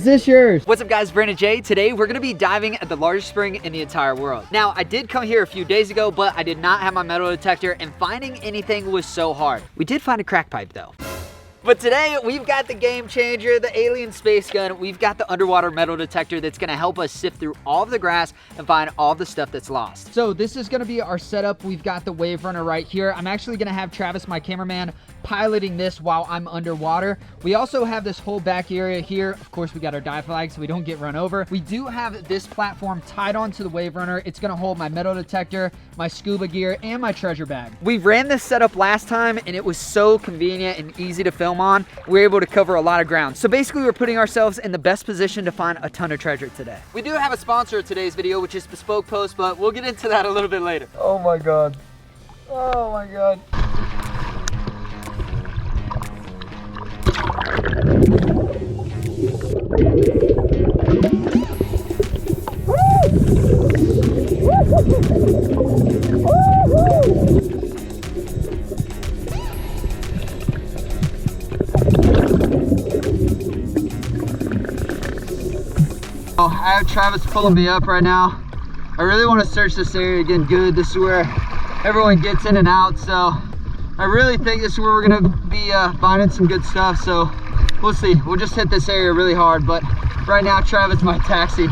this yours? What's up guys, Brandon J. Today we're gonna be diving at the largest spring in the entire world. Now I did come here a few days ago, but I did not have my metal detector and finding anything was so hard. We did find a crack pipe though. But today we've got the game changer, the alien space gun. We've got the underwater metal detector that's gonna help us sift through all of the grass and find all the stuff that's lost. So this is gonna be our setup. We've got the wave runner right here. I'm actually gonna have Travis, my cameraman, piloting this while I'm underwater. We also have this whole back area here. Of course, we got our dive flag so we don't get run over. We do have this platform tied onto the wave runner. It's gonna hold my metal detector, my scuba gear, and my treasure bag. We ran this setup last time and it was so convenient and easy to film on. We were able to cover a lot of ground. So basically we're putting ourselves in the best position to find a ton of treasure today. We do have a sponsor of today's video, which is Bespoke Post, but we'll get into that a little bit later. Oh my God. Oh my God. Oh, I have Travis pulling me up right now. I really want to search this area again good. This is where everyone gets in and out, so I really think this is where we're gonna be finding some good stuff. So we'll see. We'll just hit this area really hard, but right now Travis my taxi.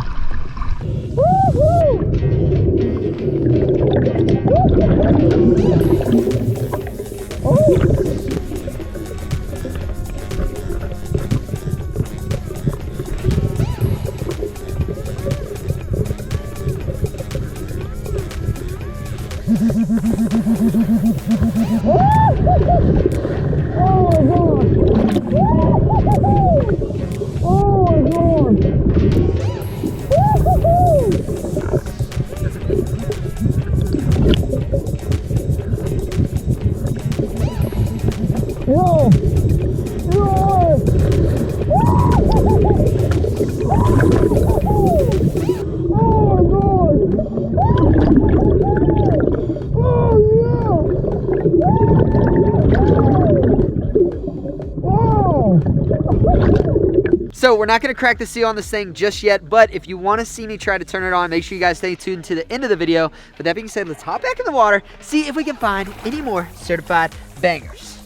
So we're not gonna crack the seal on this thing just yet, but if you wanna see me try to turn it on, make sure you guys stay tuned to the end of the video. But that being said, let's hop back in the water, see if we can find any more certified bangers.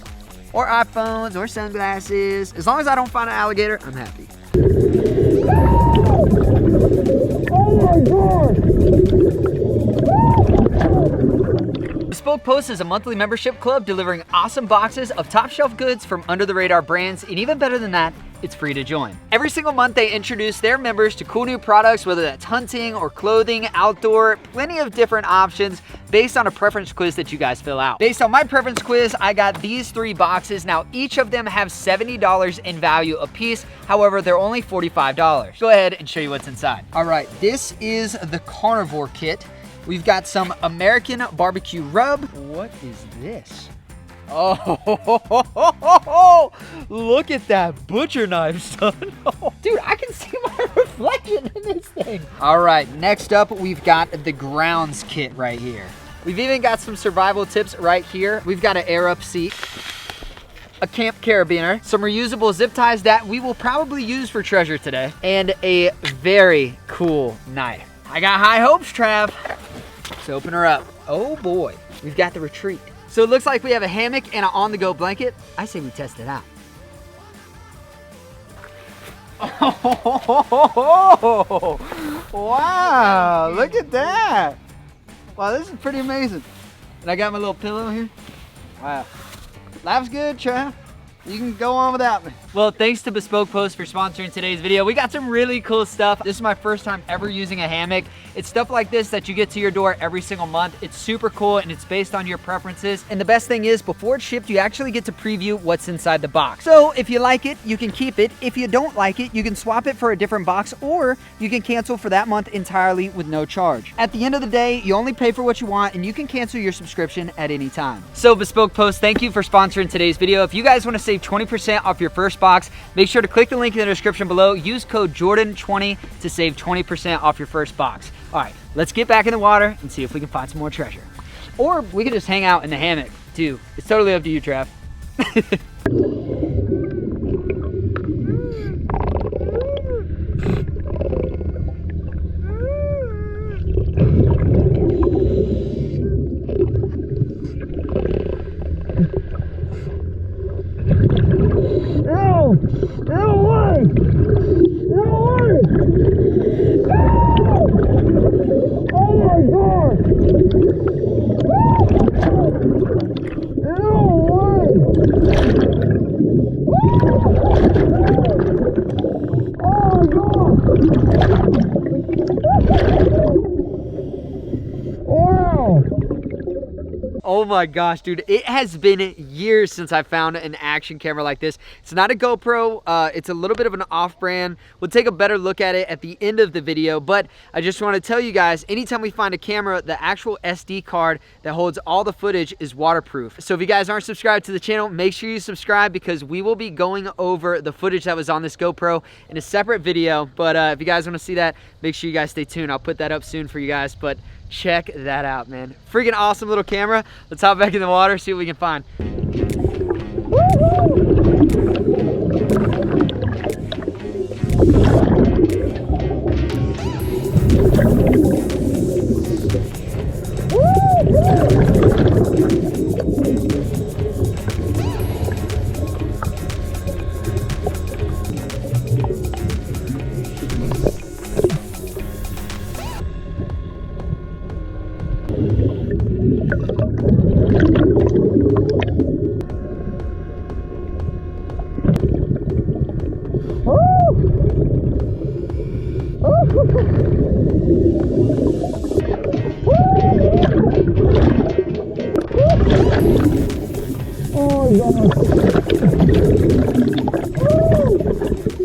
Or iPhones, or sunglasses. As long as I don't find an alligator, I'm happy. Oh my God! Bespoke Post is a monthly membership club delivering awesome boxes of top shelf goods from under the radar brands, and even better than that, it's free to join. Every single month they introduce their members to cool new products, whether that's hunting or clothing, outdoor, plenty of different options based on a preference quiz that you guys fill out. Based on my preference quiz, I got these 3 boxes. Now each of them have $70 in value a piece. However, they're only $45. Go ahead and show you what's inside. All right, this is the carnivore kit. We've got some American barbecue rub. What is this? Oh, look at that butcher knife, son. Dude, I can see my reflection in this thing. All right, next up, we've got the grounds kit right here. We've even got some survival tips right here. We've got an air up seat, a camp carabiner, some reusable zip ties that we will probably use for treasure today, and a very cool knife. I got high hopes, Trav. Let's open her up. Oh boy, we've got the retreat. So it looks like we have a hammock and an on-the-go blanket. I say we test it out. Oh, wow, look at that. Wow, this is pretty amazing. And I got my little pillow here. Wow, life's good, Trav. You can go on without me. Well, thanks to Bespoke Post for sponsoring today's video. We got some really cool stuff. This is my first time ever using a hammock. It's stuff like this that you get to your door every single month. It's super cool and it's based on your preferences. And the best thing is, before it's shipped, you actually get to preview what's inside the box. So if you like it, you can keep it. If you don't like it, you can swap it for a different box, or you can cancel for that month entirely with no charge. At the end of the day, you only pay for what you want and you can cancel your subscription at any time. So Bespoke Post, thank you for sponsoring today's video. If you guys want to save 20% off your first box, make sure to click the link in the description below. Use code Jordan20 to save 20% off your first box. All right, let's get back in the water and see if we can find some more treasure. Or we can just hang out in the hammock too. It's totally up to you, Trav. Oh my gosh, dude. It has been years since I found an action camera like this. It's not a GoPro. It's a little bit of an off-brand. We'll take a better look at it at the end of the video, but I just want to tell you guys, anytime we find a camera, the actual SD card that holds all the footage is waterproof. So if you guys aren't subscribed to the channel, make sure you subscribe because we will be going over the footage that was on this GoPro in a separate video. But if you guys want to see that, make sure you guys stay tuned. I'll put that up soon for you guys, but check that out, man. Freaking awesome little camera. Let's hop back in the water, see what we can find.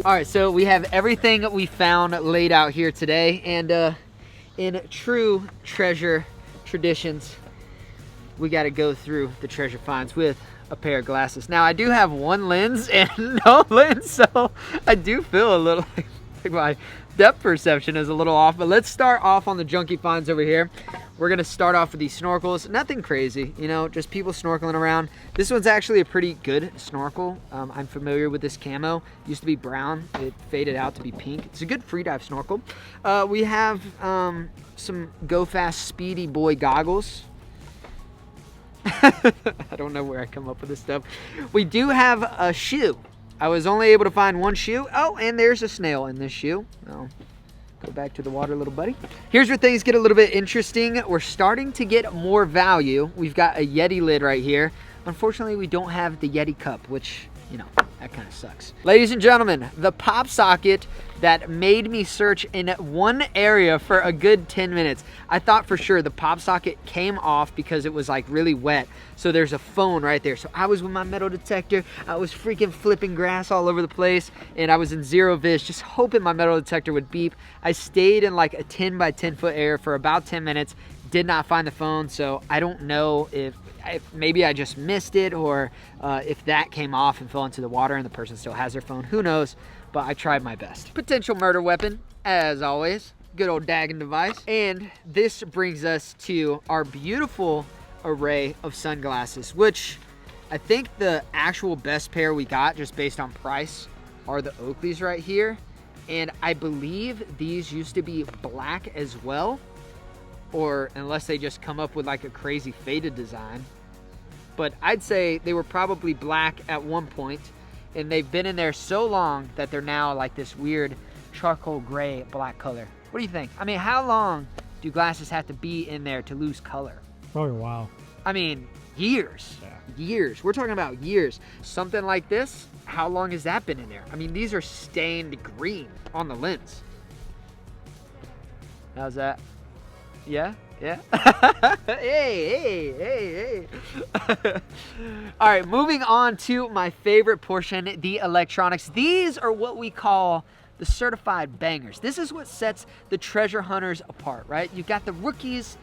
All right, so we have everything we found laid out here today, and in true treasure traditions, we got to go through the treasure finds with a pair of glasses. Now, I do have one lens and no lens, so I do feel a little like my depth perception is a little off, but let's start off on the junkie finds over here. We're gonna start off with these snorkels. Nothing crazy, you know, just people snorkeling around. This one's actually a pretty good snorkel. I'm familiar with this camo. It used to be brown, it faded out to be pink. It's a good free dive snorkel. We have some Go Fast Speedy Boy goggles. I don't know where I come up with this stuff. We do have a shoe. I was only able to find one shoe. Oh, and there's a snail in this shoe. Oh, go back to the water, little buddy. Here's where things get a little bit interesting. We're starting to get more value. We've got a Yeti lid right here. Unfortunately, we don't have the Yeti cup, which, you know, that kind of sucks. Ladies and gentlemen, the pop socket that made me search in one area for a good 10 minutes. I thought for sure the pop socket came off because it was like really wet. So there's a phone right there. So I was with my metal detector. I was freaking flipping grass all over the place, and I was in zero vis, just hoping my metal detector would beep. I stayed in like a 10 by 10 foot area for about 10 minutes, did not find the phone. So I don't know if maybe I just missed it, or if that came off and fell into the water and the person still has their phone. Who knows? But I tried my best. Potential murder weapon, as always. Good old dagging device. And this brings us to our beautiful array of sunglasses, which I think the actual best pair we got, just based on price, are the Oakleys right here. And I believe these used to be black as well, or unless they just come up with like a crazy faded design. But I'd say they were probably black at one point, and they've been in there so long that they're now like this weird charcoal gray black color. What do you think? I mean, how long do glasses have to be in there to lose color? Probably a while. I mean, years. Yeah. Years. We're talking about years. Something like this, how long has that been in there? I mean, these are stained green on the lens. How's that? Yeah? Yeah. hey. All right, moving on to my favorite portion, the electronics. These are what we call the certified bangers. This is what sets the treasure hunters apart, right? You got the rookies,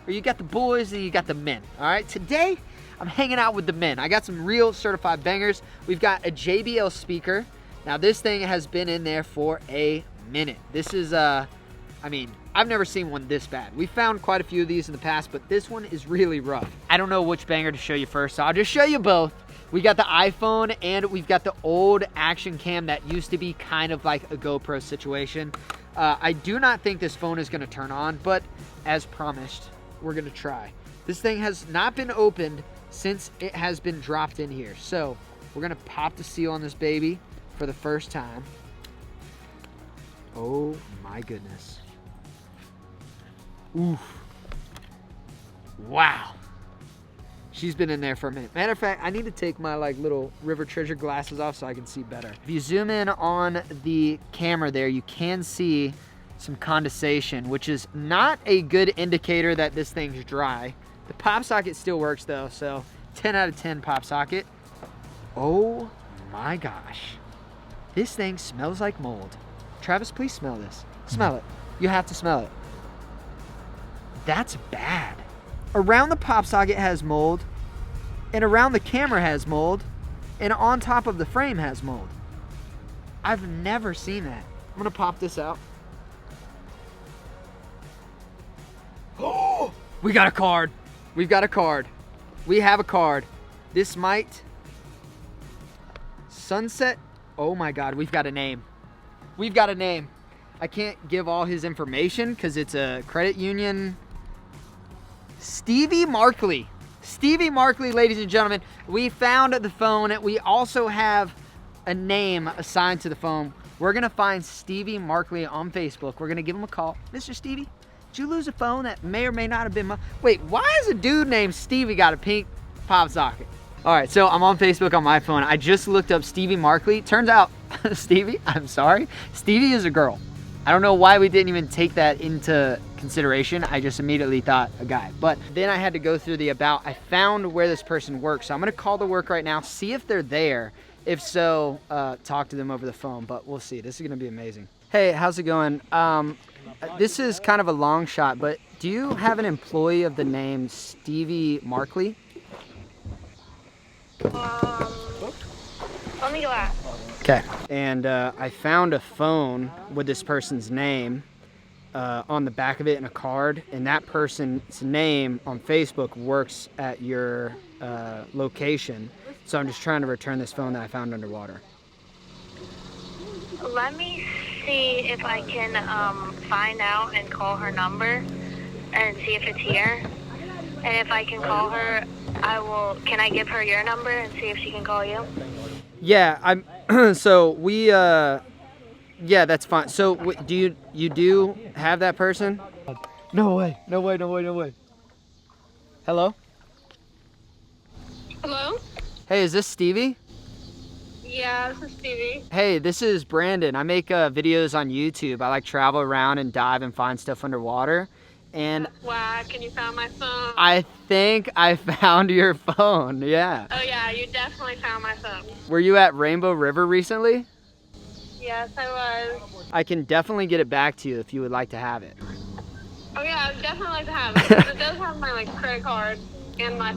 or you got the boys, and you got the men. All right, today I'm hanging out with the men. I got some real certified bangers. We've got a JBL speaker. Now this thing has been in there for a minute. This is I mean, I've never seen one this bad. We found quite a few of these in the past, but this one is really rough. I don't know which banger to show you first, so I'll just show you both. We got the iPhone, and we've got the old action cam that used to be kind of like a GoPro situation. I do not think this phone is gonna turn on, but as promised, we're gonna try. This thing has not been opened since it has been dropped in here. So we're gonna pop the seal on this baby for the first time. Oh my goodness. Oof. Wow. She's been in there for a minute. Matter of fact, I need to take my like little river treasure glasses off so I can see better. If you zoom in on the camera there, you can see some condensation, which is not a good indicator that this thing's dry. The pop socket still works though, so 10 out of 10 pop socket. Oh my gosh. This thing smells like mold. Travis, please smell this. Smell it. You have to smell it. That's bad. Around the pop socket has mold, and around the camera has mold, and on top of the frame has mold. I've never seen that. I'm gonna pop this out. Oh, we got a card. We've got a card. We have a card. This might... Sunset. Oh my God, we've got a name. We've got a name. I can't give all his information because it's a credit union. Stevie Markley. Stevie Markley, ladies and gentlemen. We found the phone. We also have a name assigned to the phone. We're gonna find Stevie Markley on Facebook. We're gonna give him a call. Mr. Stevie, did you lose a phone that may or may not have been my... Wait, why has a dude named Stevie got a pink pop socket? All right, so I'm on Facebook on my phone. I just looked up Stevie Markley. Turns out, Stevie, I'm sorry, Stevie is a girl. I don't know why we didn't even take that into consideration. I just immediately thought a guy. But then I had to go through the about. I found where this person works. So I'm gonna call the work right now, see if they're there. If so, talk to them over the phone, but we'll see. This is gonna be amazing. Hey, how's it going? This is kind of a long shot, but do you have an employee of the name Stevie Markley? Let me go out. Okay. And I found a phone with this person's name on the back of it in a card, and that person's name on Facebook works at your location. So I'm just trying to return this phone that I found underwater. Let me see if I can find out and call her number and see if it's here. And if I can call her, I will. Can I give her your number and see if she can call you? Yeah, I'm. So we. Yeah, that's fine. So do you do have that person? No way! No way! No way! No way! Hello. Hello? Hey, is this Stevie? Yeah, this is Stevie. Hey, this is Brandon. I make videos on YouTube. I like travel around and dive and find stuff underwater. And That's whack. Can you find my phone? I think I found your phone. Yeah. Oh yeah, you definitely found my phone. Were you at Rainbow River recently? Yes, I was. I can definitely get it back to you if you would like to have it. Oh yeah, I'd definitely like to have it. 'Cause it does have my credit card and my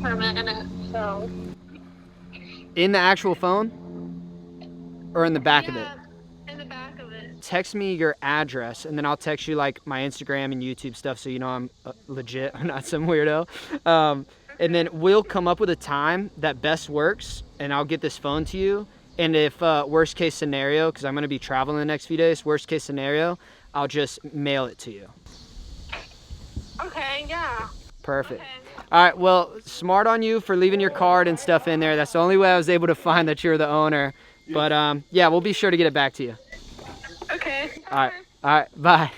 permit in it. So. In the actual phone? Or in the back of it? In the back of it. Text me your address, and then I'll text you like my Instagram and YouTube stuff so you know I'm legit. I'm not some weirdo. And then we'll come up with a time that best works, and I'll get this phone to you. And if worst case scenario, because I'm going to be traveling the next few days, worst case scenario, I'll just mail it to you. Okay, yeah. Perfect. Okay. All right, well, smart on you for leaving your card and stuff in there. That's the only way I was able to find that you're the owner. But yeah, we'll be sure to get it back to you. Okay. All right, bye.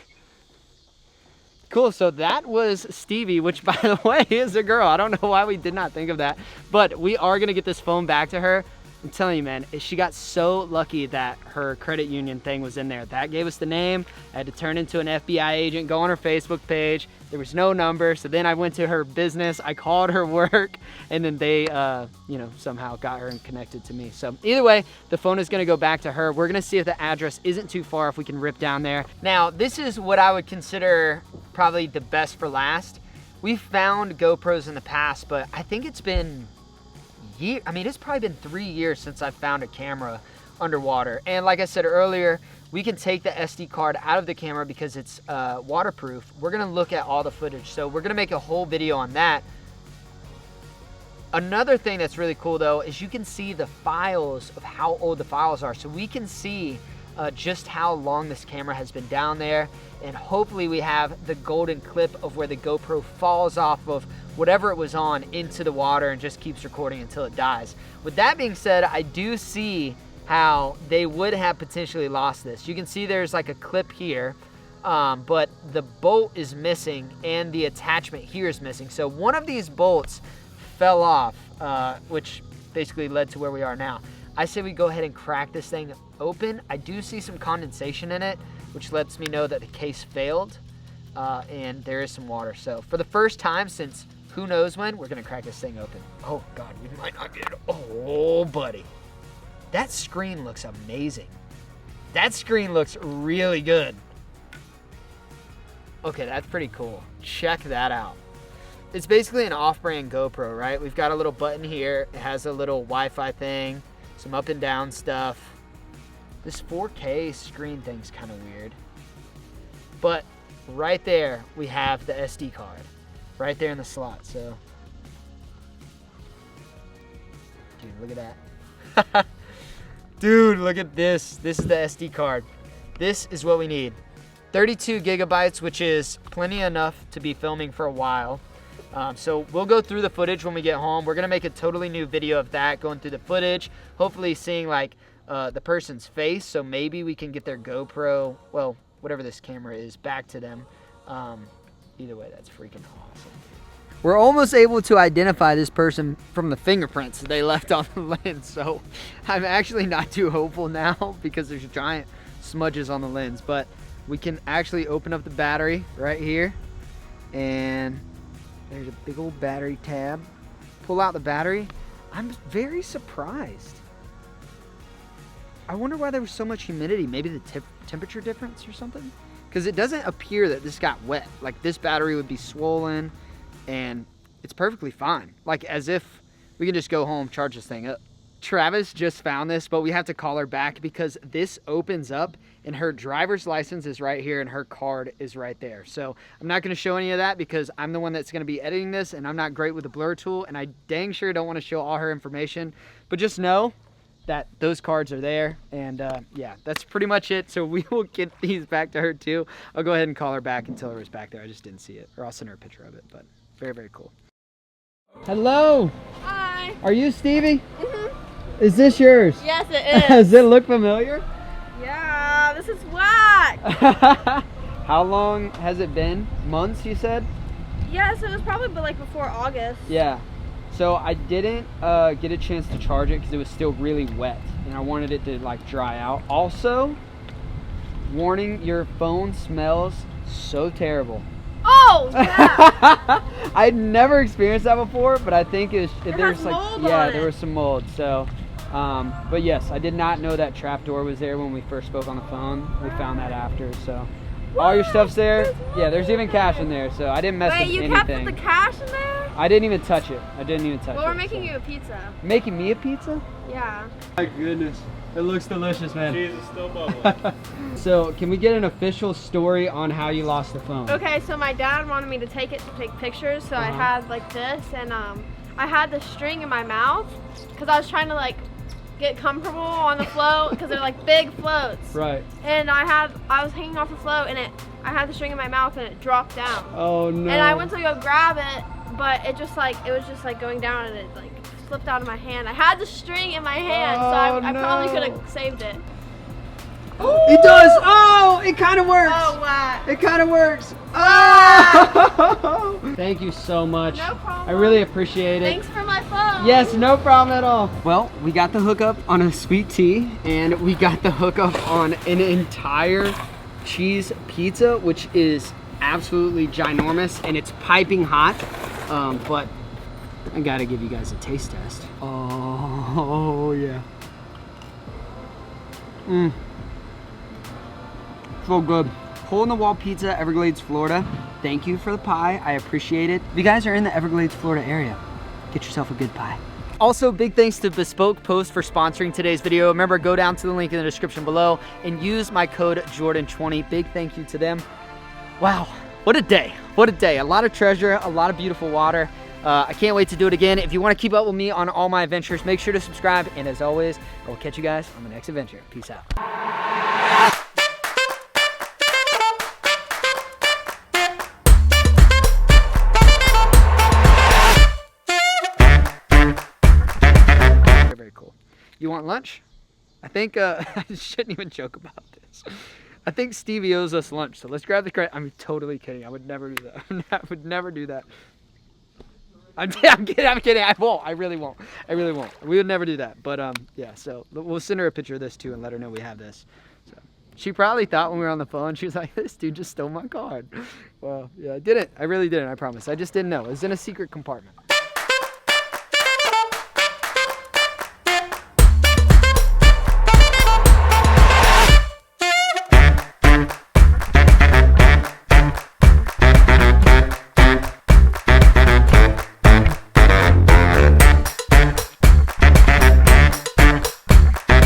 Cool, so that was Stevie, which by the way is a girl. I don't know why we did not think of that, but we are gonna get this phone back to her. I'm telling you, man, she got so lucky that her credit union thing was in there. That gave us the name. I had to turn into an FBI agent, go on her Facebook page. There was no number, so then I went to her business. I called her work, and then they, you know, somehow got her and connected to me. So either way, the phone is gonna go back to her. We're gonna see if the address isn't too far, if we can rip down there. Now, this is what I would consider probably the best for last. We've found GoPros in the past, but I think it's been I mean, it's probably been 3 years since I found a camera underwater. And like I said earlier, we can take the SD card out of the camera because it's waterproof. We're gonna look at all the footage. So we're gonna make a whole video on that. Another thing that's really cool though, is you can see the files of how old the files are. So we can see just how long this camera has been down there. And hopefully we have the golden clip of where the GoPro falls off of whatever it was on into the water and just keeps recording until it dies. With that being said, I do see how they would have potentially lost this. You can see there's like a clip here, but the bolt is missing and the attachment here is missing. So one of these bolts fell off, which basically led to where we are now. I say we go ahead and crack this thing open. I do see some condensation in it, which lets me know that the case failed. and there is some water. So for the first time since who knows when, we're gonna crack this thing open. Oh God, we might not get it. Oh buddy, that screen looks amazing. That screen looks really good. Okay, that's pretty cool. Check that out. It's basically an off-brand GoPro, right? We've got a little button here. It has a little Wi-Fi thing, some up and down stuff. This 4K screen thing's kind of weird. But right there, we have the SD card. Right there in the slot, so. Dude, look at that. Dude, look at this. This is the SD card. This is what we need. 32 gigabytes, which is plenty enough to be filming for a while. So we'll go through the footage when we get home. We're gonna make a totally new video of that, going through the footage, hopefully seeing like the person's face, so maybe we can get their GoPro, well, whatever this camera is, back to them. Either way, that's freaking awesome. We're almost able to identify this person from the fingerprints they left on the lens, so I'm actually not too hopeful now because there's giant smudges on the lens, but we can actually open up the battery right here, and there's a big old battery tab. Pull out the battery. I'm very surprised. I wonder why there was so much humidity. Maybe the temperature difference or something? Because it doesn't appear that this got wet. Like this battery would be swollen and it's perfectly fine. Like as if we can just go home, charge this thing up. Travis just found this, but we have to call her back because this opens up and her driver's license is right here and her card is right there. So I'm not gonna show any of that because I'm the one that's gonna be editing this and I'm not great with the blur tool and I dang sure don't wanna show all her information, but just know that those cards are there, and yeah, that's pretty much it. So we will get these back to her too. I'll go ahead and call her back and tell her it was back there. I just didn't see it, or I'll send her a picture of it, but very, very cool. Hello. Hi. Are you Stevie? Mm-hmm. Is this yours? Yes, it is. Does it look familiar? Yeah, this is whack. How long has it been? Months, you said? Yes, it was probably like before August. Yeah. So I didn't get a chance to charge it because it was still really wet and I wanted it to like dry out. Also, warning, your phone smells so terrible. Oh, yeah. I'd never experienced that before, but I think there's has like, mold yeah, on there it. was some mold. So, but yes, I did not know that trap door was there when we first spoke on the phone. We found that after, so. All your stuff's there. Yeah, there's even cash in there, so I didn't mess with anything. Wait, you kept the cash in there? I didn't even touch it. I didn't even touch it. Well, we're making you a pizza. Making me a pizza? Yeah. My goodness. It looks delicious, man. Cheese is still bubbling. So, can we get an official story on how you lost the phone? Okay, so my dad wanted me to take it to take pictures, so I had like this, and I had the string in my mouth because I was trying to like get comfortable on the float because they're like big floats. Right. And I was hanging off the float, and I had the string in my mouth, and it dropped down. Oh no. And I went to go grab it, but it was just like going down, and it like slipped out of my hand. I had the string in my hand, so I probably could have saved it. It does! Oh! It kind of works! Oh, wow. It kind of works! Oh! Thank you so much. No problem. I really appreciate it. Thanks for my phone. Yes, no problem at all. Well, we got the hookup on a sweet tea, and we got the hookup on an entire cheese pizza, which is absolutely ginormous, and it's piping hot. But I gotta give you guys a taste test. Oh yeah. So good. Hole in the wall pizza, Everglades, Florida. Thank you for the pie. I appreciate it. If you guys are in the Everglades, Florida area, get yourself a good pie. Also, big thanks to Bespoke Post for sponsoring today's video. Remember, go down to the link in the description below and use my code Jordan20. Big thank you to them. Wow, what a day. What a day. A lot of treasure, a lot of beautiful water. I can't wait to do it again. If you want to keep up with me on all my adventures, make sure to subscribe. And as always, I will catch you guys on the next adventure. Peace out. Very cool. You want lunch? I think I shouldn't even joke about this. I think Stevie owes us lunch, so let's grab the credit. I'm totally kidding. I would never do that. I would never do that. I'm kidding. I won't. I really won't. We would never do that. But yeah, so we'll send her a picture of this too and let her know we have this. So She probably thought when we were on the phone, she was like, this dude just stole my card. Well, yeah, I didn't. I really didn't, I promise. I just didn't know. It was in a secret compartment.